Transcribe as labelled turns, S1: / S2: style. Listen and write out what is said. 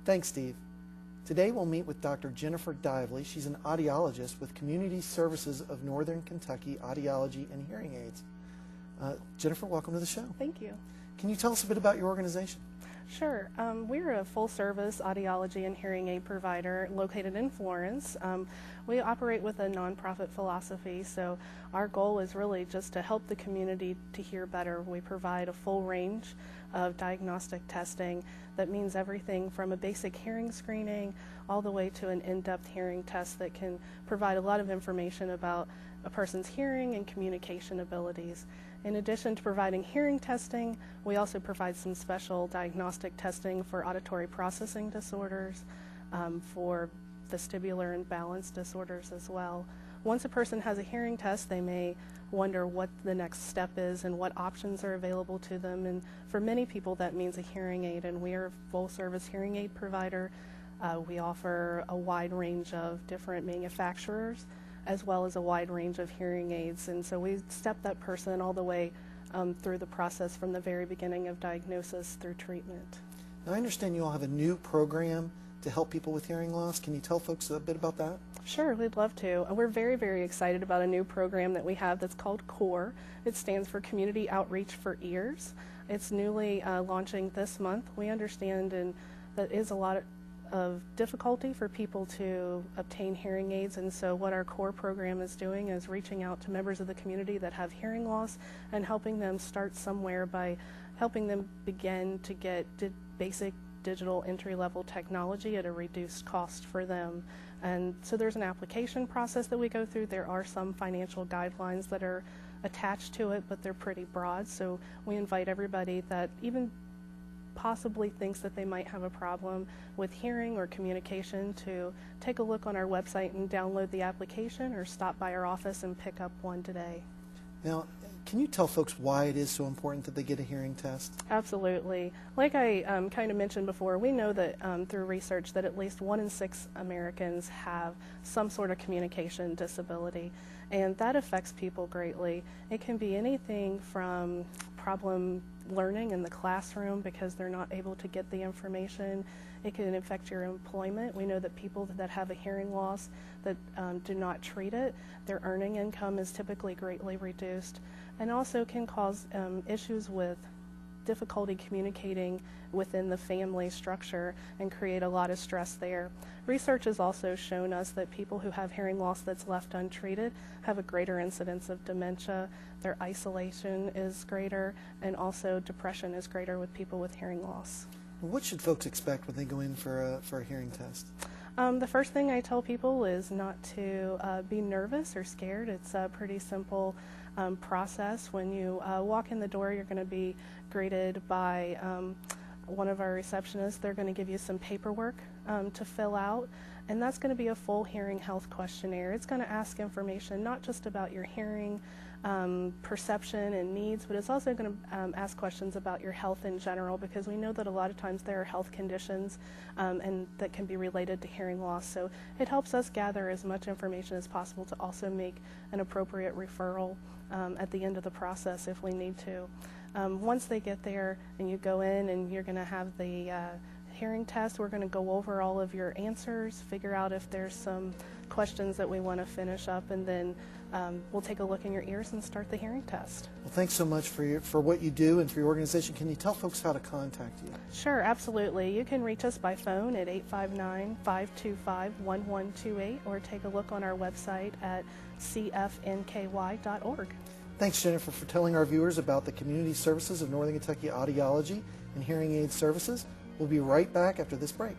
S1: Thanks, Steve. Today we'll meet with Dr. Jennifer Dively. She's an audiologist with Community Services of Northern Kentucky Audiology and Hearing Aids. Jennifer, welcome to the show.
S2: Thank you.
S1: Can you tell us a bit about your organization?
S2: Sure. We're a full-service audiology and hearing aid provider located in Florence. We operate with a nonprofit philosophy, so our goal is really just to help the community to hear better. We provide a full range of diagnostic testing that means everything from a basic hearing screening all the way to an in-depth hearing test that can provide a lot of information about a person's hearing and communication abilities. In addition to providing hearing testing, we also provide some special diagnostic testing for auditory processing disorders, for vestibular and balance disorders as well. Once a person has a hearing test, they may wonder what the next step is and what options are available to them. And for many people, that means a hearing aid, and we are a full-service hearing aid provider. We offer a wide range of different manufacturers, as well as a wide range of hearing aids. And so we step that person all the way through the process from the very beginning of diagnosis through treatment.
S1: Now, I understand you all have a new program to help people with hearing loss. Can you tell folks a bit about that?
S2: Sure, we'd love to. We're very, very excited about a new program that we have that's called CORE. It stands for Community Outreach for Ears. It's newly launching this month. We understand that is a lot of difficulty for people to obtain hearing aids, and so what our CORE program is doing is reaching out to members of the community that have hearing loss and helping them start somewhere by helping them begin to get basic digital entry-level technology at a reduced cost for them. And so there's an application process that we go through. There are some financial guidelines that are attached to it, but they're pretty broad, so we invite everybody that even possibly thinks that they might have a problem with hearing or communication to take a look on our website and download the application, or stop by our office and pick up one today.
S1: Now, can you tell folks why it is so important that they get a hearing test?
S2: Absolutely. Like I kind of mentioned before, we know that through research that at least 1 in 6 Americans have some sort of communication disability, and that affects people greatly. It can be anything from problem learning in the classroom because they're not able to get the information. It can affect your employment. We know that people that have a hearing loss that do not treat it, their earning income is typically greatly reduced, and also can cause issues with difficulty communicating within the family structure and create a lot of stress there. Research has also shown us that people who have hearing loss that's left untreated have a greater incidence of dementia, their isolation is greater, and also depression is greater with people with hearing loss.
S1: What should folks expect when they go in for a hearing test?
S2: The first thing I tell people is not to be nervous or scared. It's a pretty simple process. When you walk in the door, you're going to be greeted by one of our receptionists. They're going to give you some paperwork to fill out, and that's going to be a full hearing health questionnaire. It's going to ask information not just about your hearing perception and needs, but it's also going to ask questions about your health in general, because we know that a lot of times there are health conditions and that can be related to hearing loss. So it helps us gather as much information as possible to also make an appropriate referral at the end of the process if we need to. Once they get there and you go in and you're going to have the hearing test, we're going to go over all of your answers, figure out if there's some questions that we want to finish up, and then we'll take a look in your ears and start the hearing test.
S1: Well, thanks so much for what you do and for your organization. Can you tell folks how to contact you?
S2: Sure, absolutely. You can reach us by phone at 859-525-1128 or take a look on our website at cfnky.org.
S1: Thanks, Jennifer, for telling our viewers about the Community Services of Northern Kentucky Audiology and Hearing Aid Services. We'll be right back after this break.